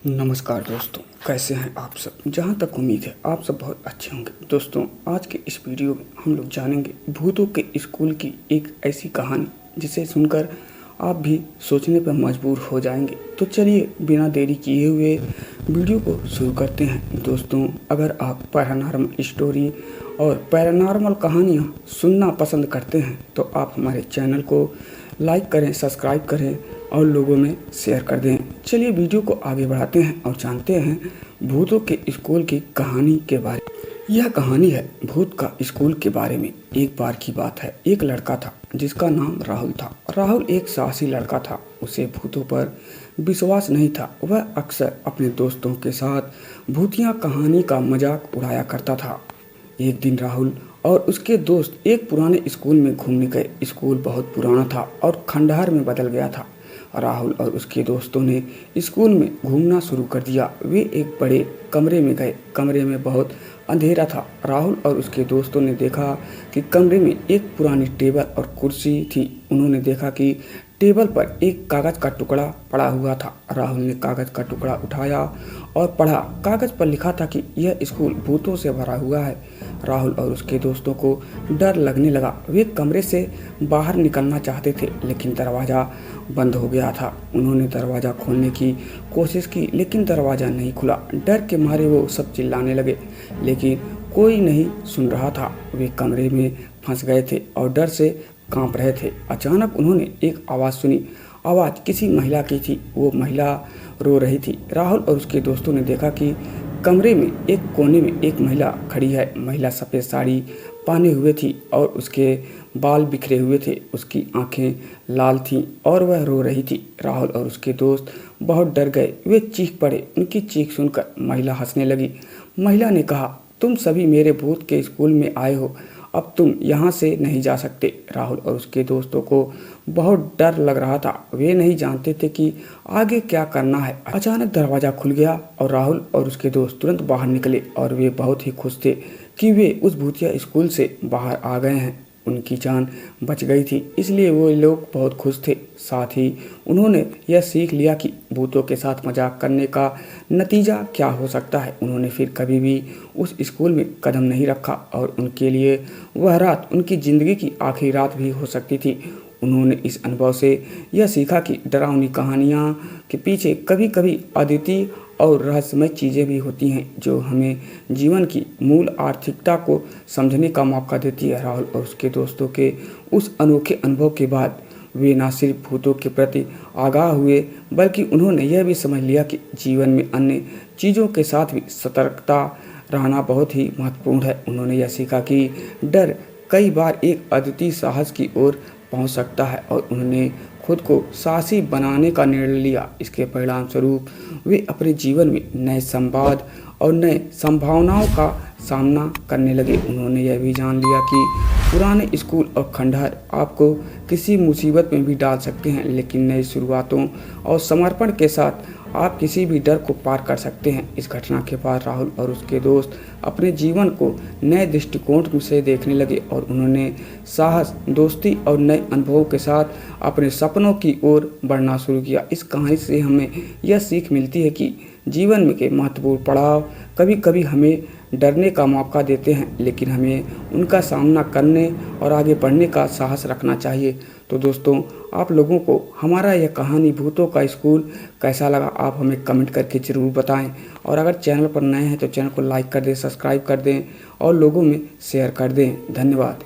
नमस्कार दोस्तों, कैसे हैं आप सब। जहां तक उम्मीद है आप सब बहुत अच्छे होंगे। दोस्तों, आज के इस वीडियो में हम लोग जानेंगे भूतों के स्कूल की एक ऐसी कहानी जिसे सुनकर आप भी सोचने पर मजबूर हो जाएंगे। तो चलिए बिना देरी किए हुए वीडियो को शुरू करते हैं। दोस्तों, अगर आप पैरानॉर्मल स्टोरी और पैरानॉर्मल कहानियाँ सुनना पसंद करते हैं तो आप हमारे चैनल को लाइक करें, सब्सक्राइब करें और लोगों में शेयर कर दें। चलिए वीडियो को आगे बढ़ाते हैं और जानते हैं भूतों के स्कूल की कहानी के बारे में। यह कहानी है भूत का स्कूल के बारे में। एक बार की बात है, एक लड़का था जिसका नाम राहुल था। राहुल एक साहसी लड़का था। उसे भूतों पर विश्वास नहीं था। वह अक्सर अपने दोस्तों के साथ भूतिया कहानी का मजाक उड़ाया करता था। एक दिन राहुल और उसके दोस्त एक पुराने स्कूल में घूमने गए। स्कूल बहुत पुराना था और खंडहर में बदल गया था। राहुल और उसके दोस्तों ने स्कूल में घूमना शुरू कर दिया। वे एक बड़े कमरे में गए। कमरे में बहुत अंधेरा था। राहुल और उसके दोस्तों ने देखा कि कमरे में एक पुरानी टेबल और कुर्सी थी। उन्होंने देखा कि टेबल पर एक कागज़ का टुकड़ा पड़ा हुआ था। राहुल ने कागज़ का टुकड़ा उठाया और पढ़ा। कागज़ पर लिखा था कि यह स्कूल भूतों से भरा हुआ है। राहुल और उसके दोस्तों को डर लगने लगा। वे कमरे से बाहर निकलना चाहते थे लेकिन दरवाज़ा बंद हो गया था। उन्होंने दरवाज़ा खोलने की कोशिश की लेकिन दरवाज़ा नहीं खुला। डर के मारे वो सब चिल्लाने लगे लेकिन कोई नहीं सुन रहा था। वे कमरे में फंस गए थे और डर से कांप रहे थे। अचानक उन्होंने एक आवाज़ सुनी। आवाज़ किसी महिला की थी। वो महिला रो रही थी। राहुल और उसके दोस्तों ने देखा कि कमरे में एक कोने में एक महिला खड़ी है। महिला सफ़ेद साड़ी पहने हुए थी और उसके बाल बिखरे हुए थे। उसकी आंखें लाल थीं और वह रो रही थी। राहुल और उसके दोस्त बहुत डर गए। वे चीख पड़े। उनकी चीख सुनकर महिला हंसने लगी। महिला ने कहा, तुम सभी मेरे भूत के स्कूल में आए हो, अब तुम यहाँ से नहीं जा सकते। राहुल और उसके दोस्तों को बहुत डर लग रहा था। वे नहीं जानते थे कि आगे क्या करना है। अचानक दरवाज़ा खुल गया और राहुल और उसके दोस्त तुरंत बाहर निकले और वे बहुत ही खुश थे कि वे उस भूतिया स्कूल से बाहर आ गए हैं। उनकी जान बच गई थी, इसलिए वो लोग बहुत खुश थे। साथ ही उन्होंने यह सीख लिया कि भूतों के साथ मजाक करने का नतीजा क्या हो सकता है। उन्होंने फिर कभी भी उस स्कूल में कदम नहीं रखा और उनके लिए वह रात उनकी ज़िंदगी की आखिरी रात भी हो सकती थी। उन्होंने इस अनुभव से यह सीखा कि डरावनी कहानियाँ के पीछे कभी कभी अद्वितीय और रहस्यमय चीज़ें भी होती हैं जो हमें जीवन की मूल आर्थिकता को समझने का मौका देती है। राहुल और उसके दोस्तों के उस अनोखे अनुभव के बाद वे न सिर्फ भूतों के प्रति आगाह हुए बल्कि उन्होंने यह भी समझ लिया कि जीवन में अन्य चीज़ों के साथ भी सतर्कता रहना बहुत ही महत्वपूर्ण है। उन्होंने यह सीखा कि डर कई बार एक अद्वितीय साहस की ओर पहुंच सकता है और उन्होंने खुद को साहसी बनाने का निर्णय लिया। इसके परिणाम स्वरूप वे अपने जीवन में नए संवाद और नए संभावनाओं का सामना करने लगे। उन्होंने यह भी जान लिया कि पुराने स्कूल और खंडहर आपको किसी मुसीबत में भी डाल सकते हैं लेकिन नई शुरुआतों और समर्पण के साथ आप किसी भी डर को पार कर सकते हैं। इस घटना के बाद राहुल और उसके दोस्त अपने जीवन को नए दृष्टिकोण से देखने लगे और उन्होंने साहस, दोस्ती और नए अनुभवों के साथ अपने सपनों की ओर बढ़ना शुरू किया। इस कहानी से हमें यह सीख मिलती है कि जीवन में के महत्वपूर्ण पड़ाव कभी कभी हमें डरने का मौका देते हैं लेकिन हमें उनका सामना करने और आगे बढ़ने का साहस रखना चाहिए। तो दोस्तों, आप लोगों को हमारा यह कहानी भूतों का स्कूल कैसा लगा, आप हमें कमेंट करके ज़रूर बताएं। और अगर चैनल पर नए हैं तो चैनल को लाइक कर दें, सब्सक्राइब कर दें और लोगों में शेयर कर दें। धन्यवाद।